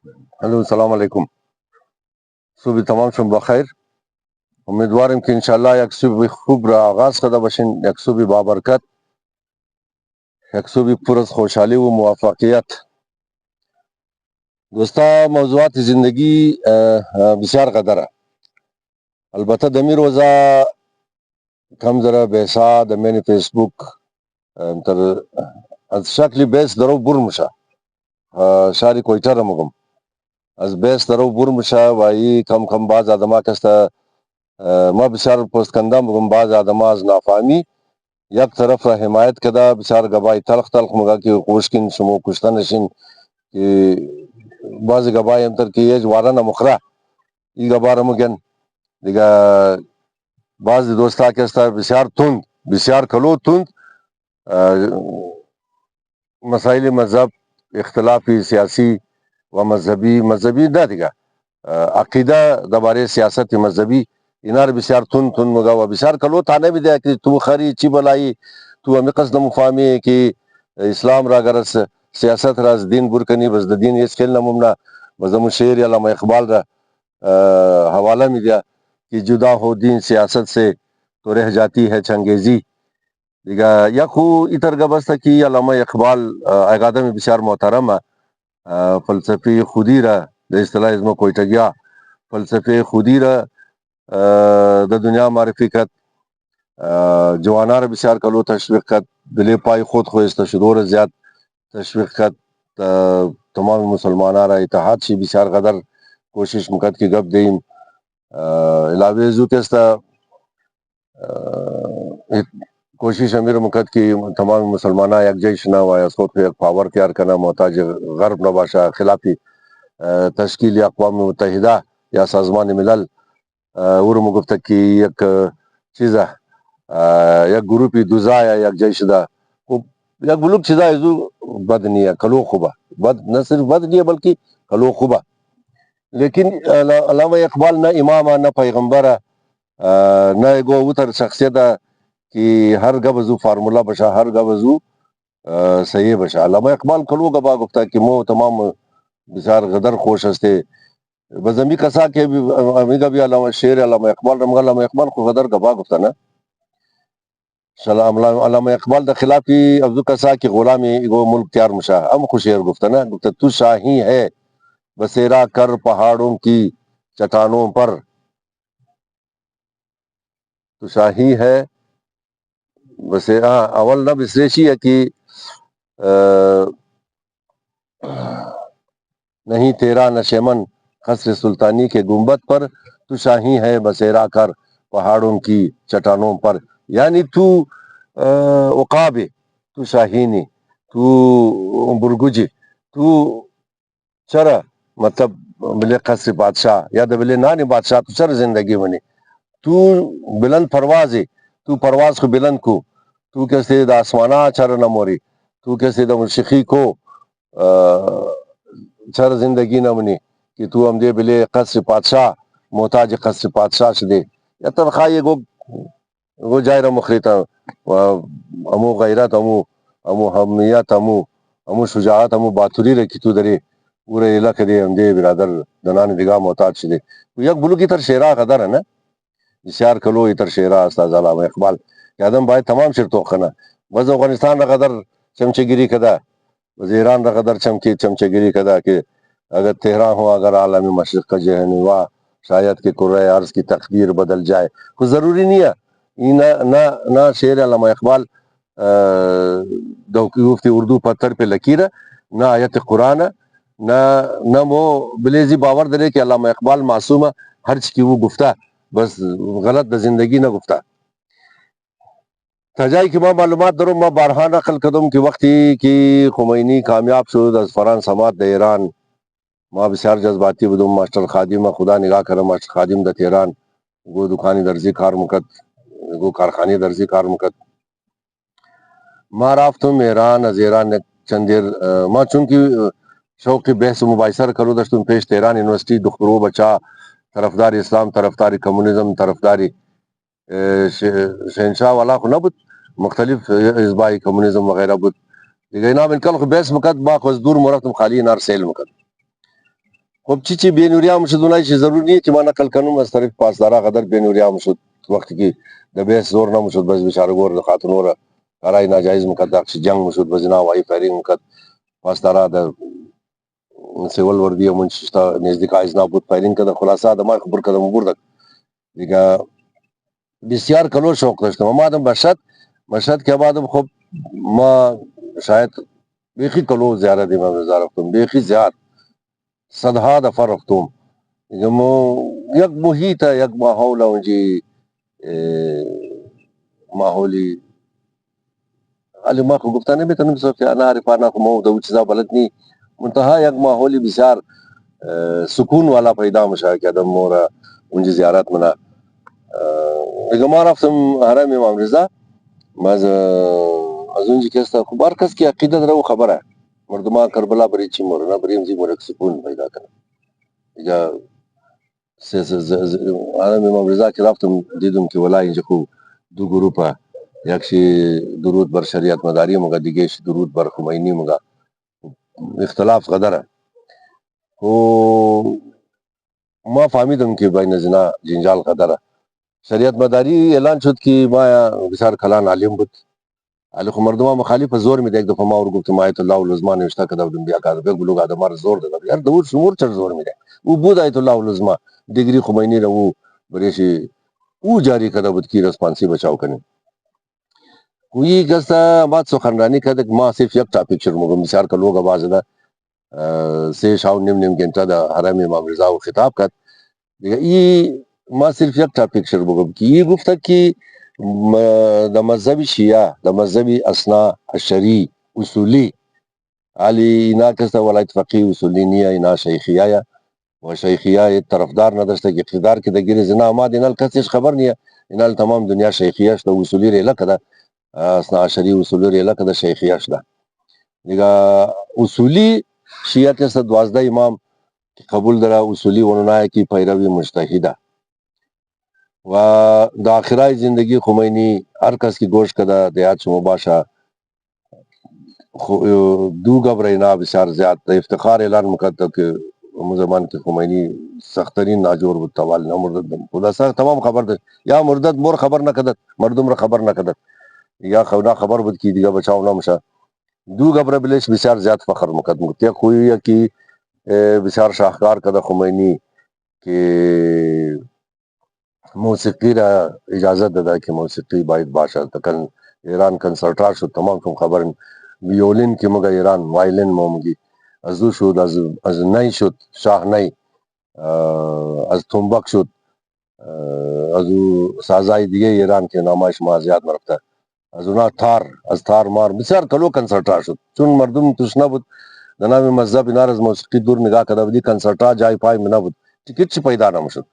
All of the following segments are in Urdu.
ہلو السلام علیکم. صبح تمام شب بخیر. امیدوارم که انشاءالله یک صبح خوب را آغاز کرده باشین، یک صبح بابرکت، یک صبح پر از خوشحالی و موفقیت. دوستا موضوعات زندگی بسیار قدره. البته دمی روزا کم ذره بیسا دمین فیسبوک تر از شکلی بیس درو برمشا شاری کویتر مگم از بیس درو برمشا و ای کم باز آدما کستا ما بسیار پست کنده مگم باز آدما از نافهمی یک طرف را حمایت کده بسیار گبای تلخ مگه که خوشکین شما کشته نشین که بعضی گبای امتر که ایج وارن مخره ای گبار مگن دیگه بعضی دوستا کستا بسیار تند بسیار کلو تند مسائل مذہب اختلافی سیاسی و مذہبی نه دیگه عقیده درباره سیاست مذهبی اینا رو بسیار تند مگه و بسیار کلو تانه بیده که تو خری چی بلایی تو همی قصد مفهمی که اسلام را اگر سیاست را از دین برکنی بس د دین هیچ کل نمومنه بس دمون شعر علامه اقبال را حوالہ میدیا کہ جدا ہو دین سیاست سے تو رہ جاتی ہے چنگیزی دیگه یک خو ایتر گبسته کی علامه اقبال اگادم بسیار محترمه فلسفی خودی را د اصطلاح ازمو کویتگیا فلسفه خودی را د دنیا معرفی کد جوانا را بسیار کلو تشویق کد دلی پای خود خویست شدور زیاد تشویق کد تمام مسلمانان را اتحاد شی بسیار قدر کوشش مکد کی گپ دیم علاوه زو کستا کوشش امیر مکد کی تمام مسلمانان یک جیش نہ ہوا اس کو ایک پاور تیار کرنا محتاج غرب نباشا خلافی تشکیل اقوام متحدہ یا سازمان ملل اور مگفت کی یک چیزا یک گروپی دوزا یا یک جیش دا یک بلوک چیزا ازو بد نہیں ہے کلو خوبا بد نہ صرف بد نہیں ہے بلکہ کلو خوبا لیکن علامہ اقبال نہ امام نہ پیغمبر نہ ایگو اتر شخصیت کہ ہر گبزو فارمولا بشا ہر گبزو صحیح بشا علامہ اقبال کلو گبا گفتا کہ مو تمام بسیار غدر خوش ہستے بزمی کسا کے بھی امیگا بھی علامہ شیر علامہ اقبال رمغ علامہ اقبال کو غدر گبا گفتا نا سلام علامہ اقبال دا خلافی افزو کسا کی غلامی ایگو ملک تیار مشا ام خوشیر گفتا نا گفتا تو شاہی ہے بسیرا کر پہاڑوں کی چٹانوں پر تو شاہی ہے بسیرا اول نہ بسریشی ہے کہ نہیں تیرا نشیمن قصر سلطانی کے گنبد پر تو شاہی ہے بسیرا کر پہاڑوں کی چٹانوں پر یعنی تو عقاب ہے تو شاہینی تو برگج تو چرا مطلب بلے قصر بادشاہ یا دا بلے نانی بادشاہ تو چر زندگی بنی تو بلند پرواز ہے تو پرواز کو بلند کو تو کیسے دا آسمانہ چر نموری تو کیسے دا منشقی کو چر زندگی نہ بنی کہ تو ہم دے بلے قصر پادشاہ محتاج قصر پادشاہ دے یا تنخواہ یہ گو جائرہ مخریتا امو غیرت امو حمیت امو شجاعت امو باتوری رکھی تو درے پورے علاقے دے ہم دے برادر دنان دگاہ محتاج دے یک بلو کی تر شیرہ قدر ہے نا بسیار کلو اتر شیرہ استاذ علامہ اقبال کہ آدم بھائی تمام شیر توقنا بز افغانستان را قدر چمچے گیری کدا وزیران را قدر چمچے گیری کدا کہ اگر تہران ہو اگر عالم مشرق کا ذہن ہوا شاید کہ قرۂ عرض کی تقدیر بدل جائے کچھ ضروری نہیں ہے نہ شعر علامہ اقبال گفتی اردو پتھر پہ لکیر نہ آیت قرآن نہ وہ بلیزی باور درے کہ علامہ اقبال معصوم ہر چیز کی وہ گفتہ بس غلط دا زندگی نہ گفتہ تجائی کی ماں معلومات دروں ماں بارہا نقل قدم کی وقتی کی خمینی کامیاب شد از فران سماعت دا ایران ماں بسیار جذباتی بدم ماسٹر خادم خدا نگاہ کرم ماسٹر خادم دا تیران گو دکانی درزی کار مکت گو کارخانی درزی کار مکت ماں رافتم ایران از ایران چندیر ماں چونکہ شوق بحث مباحثہ کرو دستم پیش تیران یونیورسٹی دخترو بچا طرفداری اسلام طرفداری کمیونزم طرفداری شہنشاہ والا کو نہ بود مختلف حزبائی کمیونزم وغیرہ بود دیگه اینا من کل خو بحث مکد با خو دور مرفتم خالی نار سیل مکد خب چی بینوریام شد اونایی چی ضرور نیه که ما نقل کنم از طریق پاسدارا قدر بینوریام شد وقتی که د بیس زور نمشد بس بیچاره گور خاتون را برای ناجایز مقدر جنگ مشد بزنا وای فایرینگ مقد پاسدارا د سیول وردی منشتا نزدیک ایز نابود فایرینگ کده خلاصه د ما خبر کدم برد دیگه بسیار کلو شوق داشتم ما آدم مشهد که بعدم خب ما شاید بیخی کلو زیاره دی من رفتم بیخی زیاد صدها دفعه رفتم دیگه یک محیط یک ماحول اونجی ماحولی علی ما خو گفتن نمیتونم سو که انا عارف انا خو مو دو چیزا بلد نی منتها یک ماحولی بسیار سکون والا پیدا مشه که آدم مورا اونجی زیارت منا دیگه ما رفتم حرم امام رضا از اونجی که است خب هر کس کی عقیده داره و خبره مردمان کربلا بری چی مورنا بریم زی مورک سکون پیدا کنه دیگه حرم امام رضا که رفتم دیدم که ولا اینجا خو دو گروپه یکشی درود بر شریعت مداری مگه دیگهش درود بر خمینی مگه اختلاف قدره و ما فهمیدم که بین زنا جنجال قدره شریعت مداری اعلان شد که ما بسیار کلان عالم بود علی خو مردما مخالف زور می یک دفعه ما ور گفتم آیت الله العظما نوشته کده بودم بیا کار بگو لوگ آدم زور داد یار دور شمور چر زور میده او بود آیت الله العظما دیگری خمینی رو او بریشی او جاری کده بود کی رسپانسی بچاو کنه کوئی گستا بات سخنرانی کرده که ما صرف یک ٹاپک شروع مگم بسیار که لوگ آواز ده سه شاو نیم گنٹه ده حرم امام رضا و خطاب کرد دیگه ای ما صرف یک ٹاپک شروع مگم که ای گفته که د مذهب شیعه د مذهب اثنا عشری اصولی علی اینا کستا ولایت فقیه اصولی نیه اینا شیخیه و شیخیه طرفدار نداشته که اقتدار که دگیر زنا آمد اینال کسیش خبر نیه اینال تمام دنیا شیخیه شده اصولی ریله کده اثنا عشری اصولی ریله کده شیخیه شده دیگه اصولی شیعه کستا 12 امام که قبول داره اصولی ونونای کی پیروی مجتهده و د آخرای زندگی خمینی هر کس کی گوش کده دیات شما باشه دو گبرینا بسیار زیاد افتخار اعلان مقدر که زمان که خمینی سخترین ناجور بود توال نمردد خدا سر تمام خبر ده یا مردد مور خبر نکدد مردم را خبر نکدد یا خبر بود کی دیگه بچاو نمشه دو گبر بلش بسیار زیاد فخر مقدم تی خوی کی بسیار شاهکار کده خمینی که موسیقی را اجازت داده که موسیقی باید باشه تکن ایران کنسرتار شد تمام کم خبر ویولین که مگه ایران وایلین مومگی از دو شد از نی شد شاه نی از تنبک شد از سازای دیگه ایران که نامش ما زیاد مرفته از اونا از تار مار بسیار کلو کنسرتار شد چون مردم تشنه بود د نام مذهب اینار از موسیقی دور نگاه کده بودی کنسرتا جای پای می نبود تیکت چی پیدا نمشد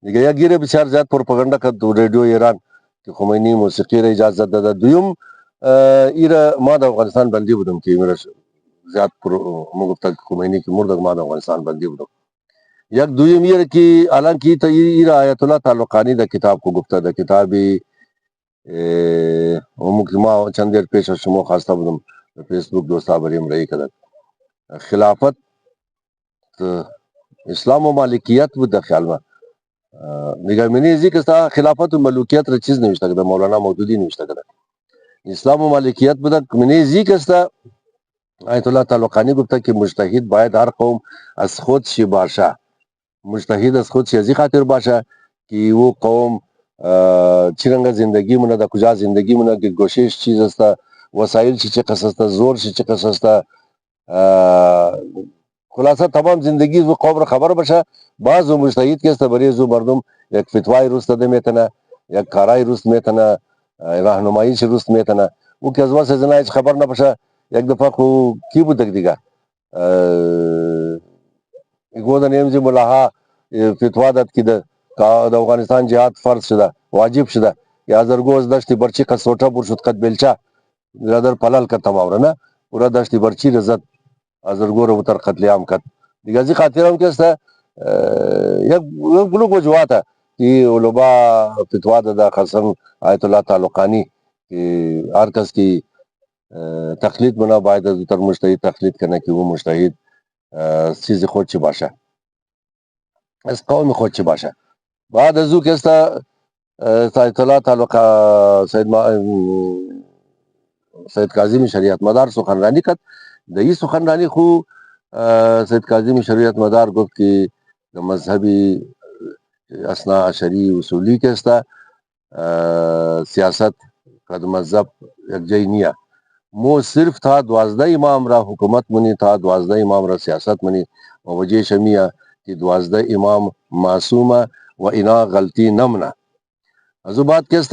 دیگه یا گیره بسیار زیاد پروپاگاندا کرد ریډیو ایران که خمینی موسیقی را اجازه داده دویم ایره ما د افغانستان بندی بودم که میره زیاد مگفت خمینی که مرد ما د افغانستان بندی بودم یک دویم ایره که الان کی تا ایره آیت الله تعلقانی د کتاب کو گفته د کتابی ما چند دیر پیش از شما خواسته بودم فیسبوک دوستا بریم رئی کدد خلافت اسلام و مالکیت بود در خیال ما دیگه منی ازی که خلافت و ملوکیت را چیز نوشته کده مولانا مودودی نوشته کده اسلام و مالکیت بود منی ازی که آیت الله تعلقانی گفته که مجتهد باید هر قوم از خود شی باشه مجتهد از خود شی ازی خاطر باشه که او قوم چرنگا زندگی مونه در کجا زندگی مونه که گوشش چیز است وسایل چی قصص است زور چی قصص است خلاصه تمام زندگی و قوم را خبر باشه بعض مجتهد که است برای زو مردم یک فتوای روست ده میتنه یک کارای روست میتنه راهنماییش روست میتنه او که از واسه زنایش خبر نباشه یک دفعه خو کی بود دیگه گودن امزی ملاها فتوا داد که د افغانستان جهاد فرض شده واجب شده یا زرگوز دشتی برچی کسوٹا پر شد قد بلچا برادر پلال کرد تمام نه پورا دشتی برچی رزد ازرگو رو بتر قتل عام کرد دیگه ازی خاطر هم که است یک بلوک وجوهات ہے کہ علماء فتوا دادا خاصاً آیت اللہ تعلقانی کہ ہر کس کی تقلید بنا باید از تر مجتهد تقلید کنه که او مجتهد چیز خود چی باشه از قوم خود چه باشه. بعد از او که است آیت الله تعالی سید کاظم شریعت مدار سخنرانی کرد. در این سخنرانی خو سید کاظم شریعت مدار گفت که مذهبی اثنا عشری اصولی که است سیاست قد مذهب یکجای نیه. مو صرف تا 12 امام را حکومت منی، تا 12 امام را سیاست منی و وجه شمیه که 12 امام معصومه و اینا غلطی نمنه. از او بعد که است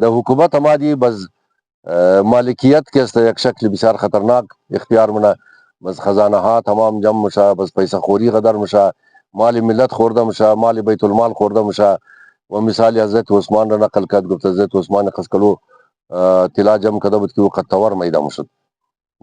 د حکومت امادی بس مالکیت که است یک شکل بسیار خطرناک اختیار منه، بس خزانه ها تمام جمع مشه، بس پیسه خوری قدر مشه، مال ملت خورده مشه، مال بیت المال خورده مشه. و مثال حضرت عثمان را نقل کرد، گفت حضرت عثمان قسکلو طلا جمع کرده بود که او قطور میده مشد.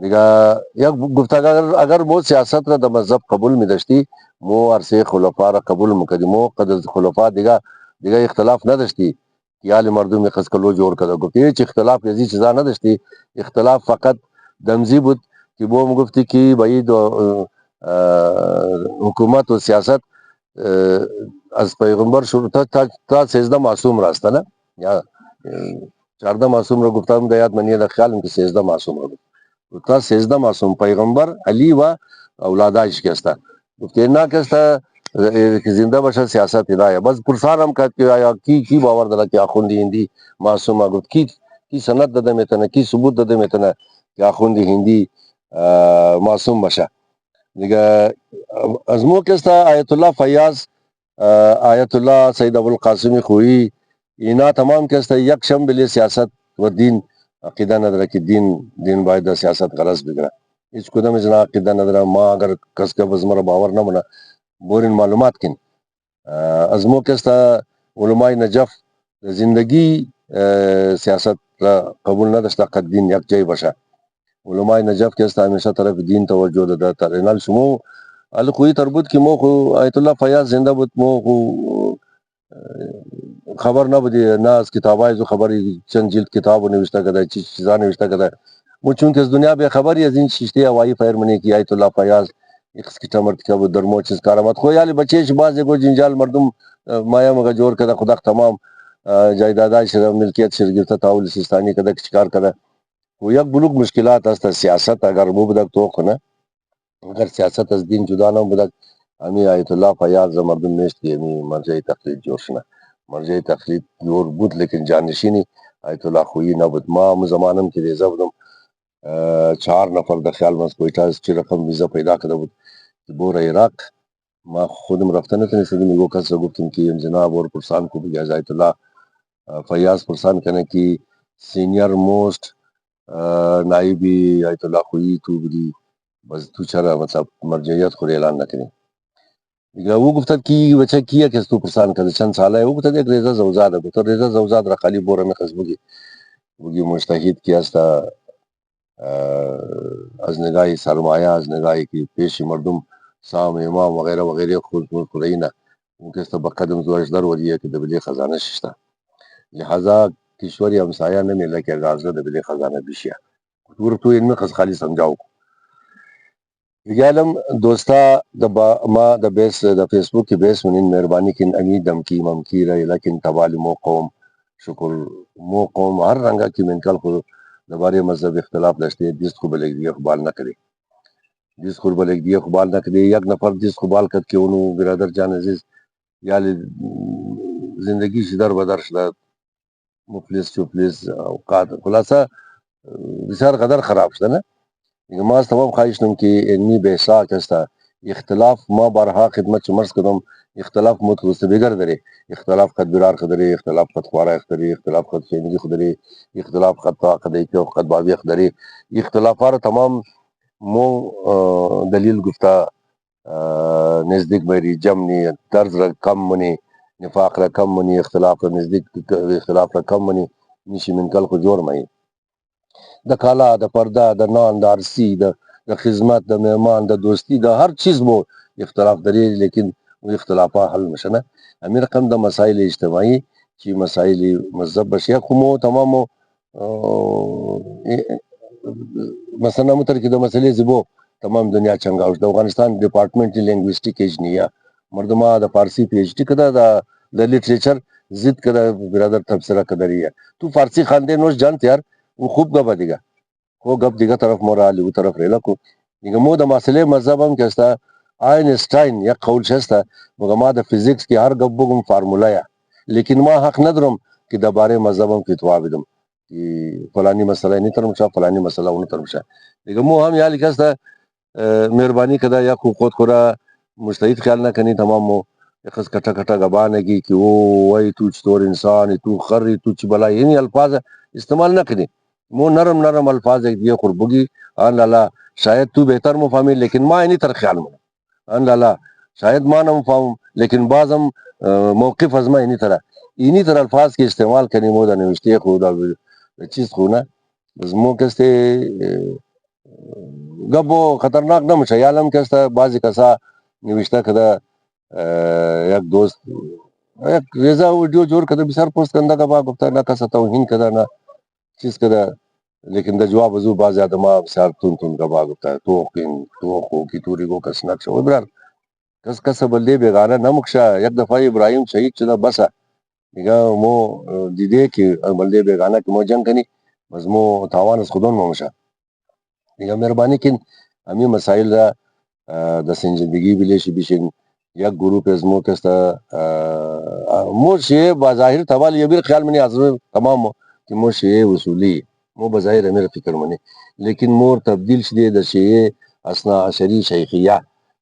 دیگه یک گفت اگر مو سیاست را د مذهب قبول می داشتی، مو عرصه خلفا را قبول میکردی، مو قد خلفا دیگه اختلاف نداشتی که حال مردم قسکلو جور کرده. گفت هیچ اختلاف از این چیزا نداشتی، اختلاف فقط دمزی بود که بو هم گفتی که باید حکومت و سیاست از پیغمبر شروع تا 13 معصوم راست نه یا 14 معصوم را گفتم در یاد منیه، در خیالم که 13 معصوم را گفت تا 13 معصوم پیغمبر علی و اولادایش که است. گفت اینا که است که زنده باشه سیاست هدایه. بس پرسان هم کرد که آیا کی باور داره که آخوندی هندی معصومه؟ گفت کی سند داده میتونه، کی ثبوت داده میتونه که آخوندی هندی معصوم باشه. دیگه از مو که است آیت الله فیاض، آیت الله سید ابوالقاسم خویی، اینا تمام که است یک شنبه سیاست و دین عقیده نداره که دین باید سیاست غرض بگیره. هیچ کدام از اینا عقیده نداره. ما اگر کس که بز مرا باور نمونه بورین معلومات کن. از مو که است علمای نجف زندگی سیاست را قبول نداشته قد دین یک جای باشه. علمای نجف که است همیشه طرف دین توجه داده. تر اینال شما الخویی تربود که مو خو آیت الله فیاض زنده بود، مو خو خبر نبودی، نه از کتابای زو خبری چند جلد کتاب نوشته کرده، چی چیزا نوشته کرده. مو چون که از دنیا به خبری از این شیشته هوایی فایر منی که آیت الله فیاض یک کتاب مرتکب در مو چیز کارامت خو یالی بچهش باز گو جنجال مردم مایا مگا جور کرده خدا تمام جایدادای شده ملکیت شرگرته تاول سیستانی کرده کچکار کرده. و یک بلوک مشکلات است سیاست اگر مو بدک تو کنه، اگر سیاست از دین جدا نه بدک امی آیت الله فیاض مردم نیست که امی مرجع تقلید جور شنه. مرجع تقلید جور بود لیکن جانشینی آیت الله خویی نبود. ما هم زمانم که ریزه بودم 4 نفر در خیال من کویتا از چی رقم ویزا پیدا کرده بود که بور عراق. ما خودم رفته نتونستم، میگو کس گفتم که جناب اور پرسان کو بگه از آیت الله فیاض پرسان کنه که سینیر موسٹ نائبی آیت الله خویی تو بودی، بس تو چرا مطلب مرجعیت خود اعلان نکنی. دیگه او گفتد که بچه کیه که تو پرسان کرده چند ساله؟ او گفتد یک ریزا زوزاده. گفتد ریزا زوزاد را خالی بوره نخست بگی مجتهد کی است از نگاه سرمایه، از نگاهی که پیش مردم سام امام وغیره وغیره خود خودینه اون که است بقدم زورش در وریه که دبلی خزانه ششته. لہذا کشوری همسایه نمیله که غازه دبلی خزانه بیشیه. تو این خز خالی سمجھاو. دیگه دوستا ما د بیس د فیسبوک کی بیس منین مهربانی کن امی دمکی ممکی رہی لیکن توالی مو قوم شکر مو قوم ہر رنگا کی منکل خود دوبارے مذہب اختلاف داشتے جس کو بلک دیئے خبال نہ کرے، جس کو بلک دیئے خبال نہ کرے. یک نفر جس خبال کر کے انہوں برادر جان عزیز یالی زندگی شدر بدر شدر مفلس چوپلس اوقات خلاصہ بسیار قدر خراب شده نه. ما تمام خواهش نم که علمی بحثا کستا اختلاف ما بارها خدمت مرز کدم اختلاف متوسط بگر داره، اختلاف قد برار خدره، اختلاف قد خواره خدره، اختلاف قد فیملی خدره، اختلاف قد طاقه دیکی و قد بابی خدره. اختلافات تمام مو دلیل گفتا نزدیک بری جمنی، طرز را کم منی، نفاق را کم منی، اختلاف را نزدیک اختلاف را کم منی نیشی منکل کو جور مئی. د کالا د پرده د نان د عرصی د خدمت د مهمان د دوستی د هر چیز مو اختلاف داری لیکن وہ اختلافات حل مشنه. امیر رقم د مسائل اجتماعی چې مسائل مذهب بشیا خو مو تمامو مثلا متر کې د مسلې زبو تمام دنیا چنګاوش د افغانستان ډپارټمنټ لینګویسټیک ایجنیا مردما د فارسی پی ایچ ڈی کدا د لٹریچر ضد کدا برادر تبصرہ کدریه تو فارسی خانده نوش جانت یار وہ خوب گپا دیگا وہ گپ دیگا طرف مورالی وہ طرف ریلا کو دیگا مو د مسئله مذهب هم کستا آینسټاین یک قول شسته مګه ما د فزیکس کې هر گپ بگم فارمولا یا لیکن ما حق ندرم که د باره مذهب هم کې توابدم فلانی مسئله نہیں ترم شا فلانی مسئلہ اون ترم شا دیگه مو هم یالی کستا مهربانی کدا یا خود خورا مستعید خیال نہ کنی تمام مو یقص کٹا کٹا گبانے کی کہ او وای تو چطور انسان تو خری تو چی بلا یعنی الفاظ استعمال نہ کنی مو نرم نرم الفاظ ایک دیا قربگی آن لالا شاید تو بہتر مفاہمی لیکن ما اینی تر خیال من ان لالا شاید ما نہ مفاہم لیکن بعض ہم موقف ازما اینی طرح الفاظ کے استعمال کرنی مودا نوشتے خدا چیز خونا مو کستے گبو خطرناک نہ مشا یالم کستا بعضی کسا نوشتہ کدا یک دوست یک ریزا ویڈیو جوړ کده بسار پوسٹ کندا کا با گفتا نہ کسا توہین کدا نہ چیز کدا لیکن د جواب وضو باز ادم بسار تون کا با گفتا تو کو کی توری کو کس نقش و برار کس کس بلدے بیگانہ نہ مکشا یک دفعہ ابراہیم شہید چدا بسا دیگا مو دیدے کہ بلدے بیگانہ کہ مو جنگ کنی بس مو تاوان اس خودون ممشا دیگا مہربانی کن امی مسائل دا د زندگی بلیشی بیشن یک گروپ از مو کستا مو شیعه بظاہر تبال یہ بھی خیال منی حضر تمام کہ مو شیعه وصولی مو بظاہر امیر فکر منی لیکن مور تبدیل شدے د شیعه اسنا عشری شیخیہ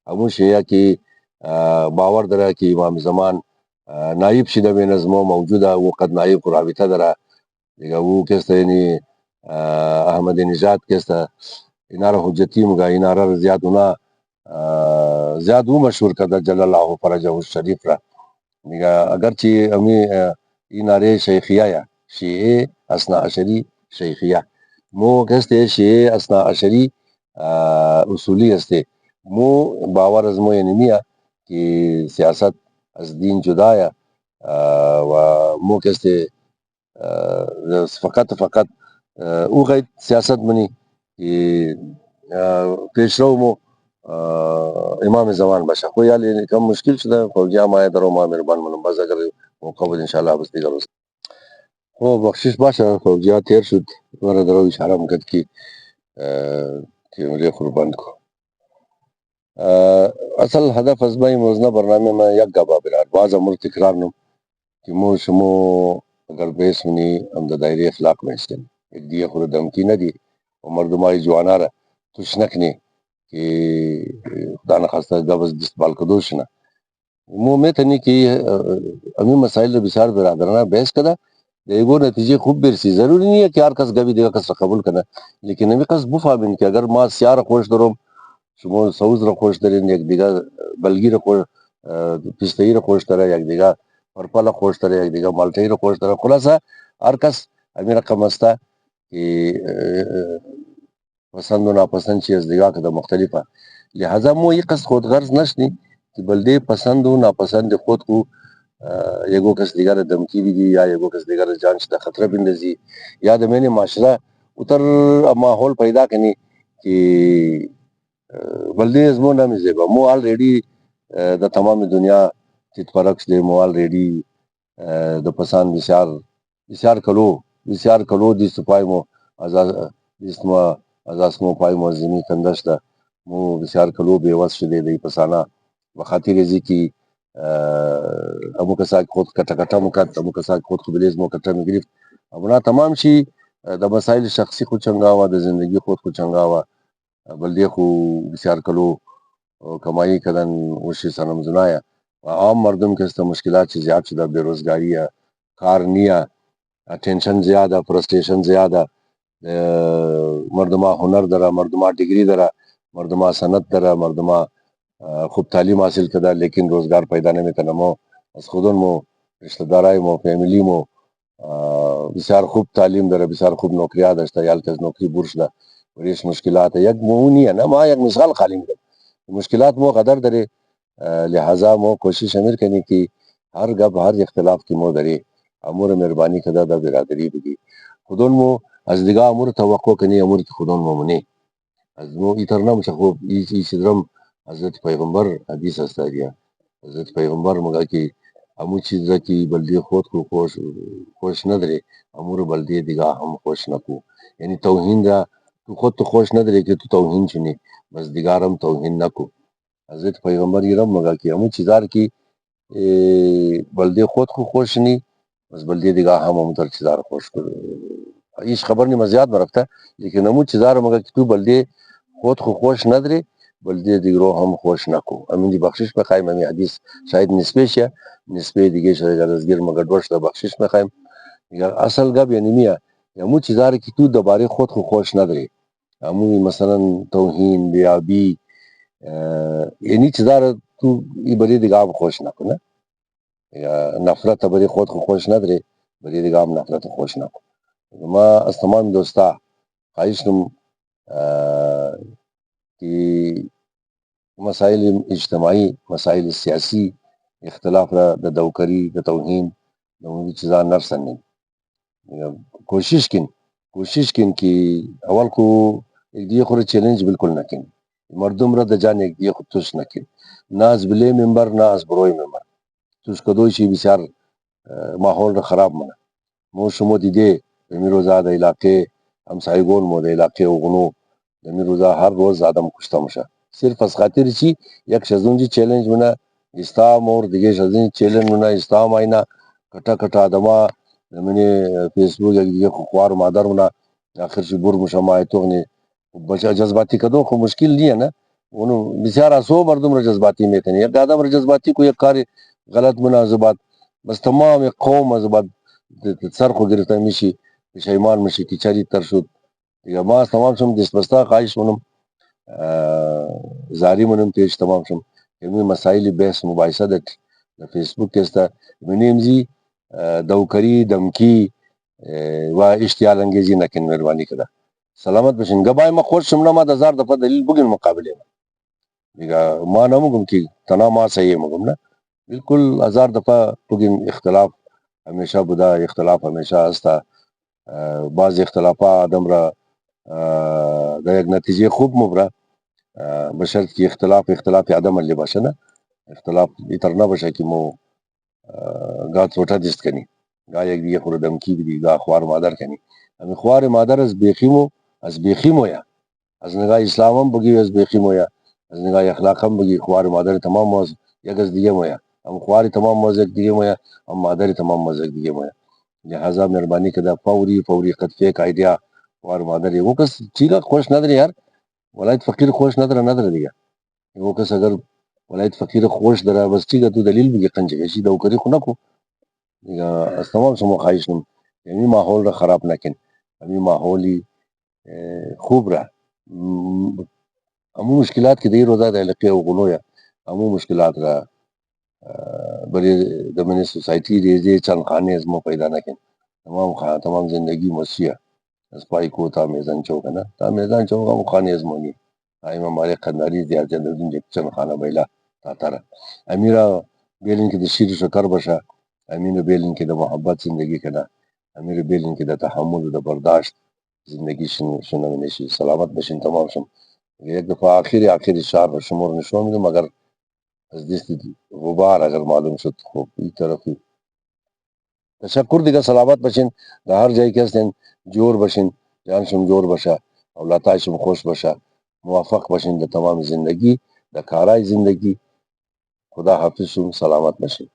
امو شیعه کی باور درا کہ امام زمان نائب شدہ بے نظمو موجودہ وہ قد نائب کو رابطہ درا دیگا وہ کستا یعنی احمد نژاد کستا انارا حجتی مگا انارا زیاد ہونا زیاد وہ مشہور کردہ جل اللہ فرجہ الشریف را دیگا اگرچہ امی انارے شیخیہ یا شیعه اسنا عشری شیخیہ مو کستے شیعه اسنا عشری اصولی استے مو باور از مو یعنی میا کہ سیاست از دین جدایا و مو کستے فقط او غیر سیاست منی کہ پیشرو مو امام زمان باشا کوئی حال کم مشکل شدہ فوجیاں مائے درو ما مہربان منم باز اگر موقع بود انشاءاللہ بس دیگر ہو بخشش باشا فوجیاں تیر شد ورہ درو اشارہ مکد کی کہ مجھے قربان کو اصل هدف از مای موزنه برنامه ما یک گابا برار باز امور تکرار نم که مو شمو اگر بیس منی هم د دایره اخلاق میشتن یک دیگه خود دمکی ندی و مردمای جوانا را توش نکنی که خدا نخواسته گبز دستبال کدوش نه مو میتنی که امی مسائل رو بسیار برادرانه بحث کده دیگو نتیجه خوب برسی ضروری نہیں ہے کہ ہر کس گبی دیگا کس را قبول کنه لیکن امی کس بفهمین که اگر ما سیار خوش درم شما سوز را خوش دارین یک دیگه بلگی را خوش پستهی را خوش داره یک دیگه پرپل را خوش داره یک دیگه مالتهی را خوش داره خلاصه هر کس همین رقم استه که پسند و ناپسند چی از دیگه که مختلفه لہذا مو یک کس خود غرض نشنی که بلده پسند و ناپسند خود کو یگو کس دیگر دمکی بھی دی یا یگو کس دیگر جان شده خطره بندزی یا د میں معاشرہ اتر ماحول پیدا کنی کہ بلدی از مو نمی زیبا مو آلریڈی د تمام دنیا تیت پرکس دی مو آلریڈی د پسند بسیار کلو دیست پای مو ازاسمو پای مو زمین کندش دا مو بسیار کلو بیوست شده دی پسانا بخاطر ازی کی امو کساک خود کٹا کٹا مکت امو کساک خود خبلیز مو کٹا مگرفت امونا تمام شی د مسائل شخصی خود چنگاوا د زندگی خود چنگاوا بلدی خو بسیار کلو کمائی کدن وشی سنم زنایا و عام مردم کستا مشکلات چی زیاد شده بیروزگاری کار نیا ٹینشن زیادہ فرسٹریشن زیادہ مردما ہنر درا مردما ڈگری درا مردما سند درا مردما خوب تعلیم حاصل کدا لیکن روزگار پیدا نمی کنمو از خودون مو رشتہ دارای مو فیملی مو بسیار خوب تعلیم داره بسیار خوب نوکریات داشته یال کس نوکری برش ده وریش مشکلات یک مونی ہے نا ما یک مثال خالی میدم مشکلات مو قدر داره لہذا مو کوشش امیر کنی کی ہر گپ ہر اختلاف کی مو داره امور مہربانی کدا دا برادری بگی خودون مو از دیگه امور توقع کنی امور که خودان ممونه از مو ایتر نمیشه. خب این چیزرم حضرت پیغمبر حدیث است دیگه. حضرت پیغمبر مگه که همون چیز را که بلدی خود کو خوش نداره امور بلدی دیگه هم خوش نکو. یعنی توهین را تو خود تو خوش نداره که تو توهین چونی بس دیگرم توهین نکو. حضرت پیغمبر یہ رم مگا کہ ہمیں چیزار کی بلدے خود کو خوش نہیں بس بلدے دیگا ہم تر چیزار خوش کرو. ایش خبر نہیں مزیاد میں رکھتا لیکن ہمیں چیزار مگا کہ تو بلدے خود کو خوش نہ درے بلدے دیگرو ہم خوش نہ کو. امین دی بخشش میں قائم ہمیں حدیث شاید نسبیش یا نسبی دیگه شاید رزگیر مگا دوش دا بخشش میں قائم اصل گب یعنی میاں ہمیں چیزار کی تو دوبارے خود کو خوش نہ درے ہمیں مثلا توہین بیابی یعنی چیزار تو ای بری دیگه هم خوش نکن نه یا نفرت بری خود خو خوش نداره بری دیگه هم نفرت خوش نکن. ما از تمام دوستا خواهش کنم که مسائل اجتماعی مسائل سیاسی اختلاف را د دوکری د توهین د اونی چیزا نرسنین. کوشش کن که اول کو ایک دیگه خود چیلنج بالکل نکن مردم را د جان ایک دیگه خود توش نکن نه از بلی ممبر نه از بروی ممبر توش کدوشی بسیار ماحول را خراب منه. مو شما دیده دمی روزا د علاقه همسایگون مو د علاقه اوغنو دمی روزا هر روز آدم کشته میشه صرف از خاطر چی یک شزونجی چیلنج منه استام اور دیگه شزونجی چیلنج منه استام اینا کٹا کٹا آدما دمینه فیسبوک یک دیگه خوار مادر منه آخر چی بور مشه مایتوغنی بچه جذباتی کدو خو مشکل نیه نه اونو بسیار اسو مردم را جذباتی میتنی یک آدم را جذباتی کو یک کار غلط مناسبات بس تمام یک قوم از بعد سر خو گرفته میشی پشیمان میشی که چری تر شد دیگه. ما تمام شم دست بسته خواهش منم زاری منم تیش تمام شم یعنی مسائل بحث مباحثه در فیسبوک کسته منیمزی دوکری دمکی و اشتیال انگیزی نکن مهربانی کده. سلامت باشین. گبای ما خوش شم نه ما د 1000 دفعه دلیل بگین مقابله دیگه ما نموگم که تنها ما صحیح مگم نه بالکل 1000 دفعه بگین اختلاف همیشه بوده اختلاف همیشه هسته بعض اختلافات آدم را در یک نتیجه خوب مبره بشرط که اختلاف آدم اللي باشه نه اختلاف ایتر نباشه که مو گاه توٹه دست کنی گاه یک دیگه خور دمکی بدی گاه خوار مادر کنی همین خوار مادر از بیخیمو یا از نگاه اسلام هم بگی از بیخیمو یا از نگاه اخلاق هم بگی خوار مادر تمام موز یک از دیگه مویا هم خوار تمام موز یک دیگه مویا هم مادر تمام موز یک دیگه مویا. لہذا مہربانی کده فوری قد فیک آئیڈیا خوار مادر ہے وہ کس چیگا خوش ندر یار ولایت فقیر خوش ندر دیگه وہ کس اگر ولایت فقیر خوش درا بس چیگا تو دلیل بگی قنجه شی دو کری خو نکو دیگه. از تمام شما خواهش نم یعنی ماحول را خراب نکن همین ماحولی خوب را همون مشکلات که دیر روزا دا علاقه و غنویا همون مشکلات را بری دمنی سوسائٹی ریزے چند خانے از مو پیدا نکن تمام زندگی مسیح از پای کو تا میزان چوک نا تا میزان چوک هم خانه از مونی آئیم ہمارے خنداری زیاد جندردون جک چند خانه بیلا تا تارا امیرا بیلن که دا شیر شکر بشا امین بیلن که دا محبت زندگی کنا امیر بیلن که دا تحمل و دا برداشت زندگی شنونشی. سلامت بشین تمام شم. یک دفعه آخری شهر شمور نشو میدم اگر از دست غبار اگر معلوم شد خوب این طرفی تشکر دیگه. سلامت باشین در هر جایی که هستین جور باشین جانشم جور باشه اولادایشم خوش باشه موفق باشین در تمام زندگی در کارای زندگی. خدا حافظ شم. سلامت باشین.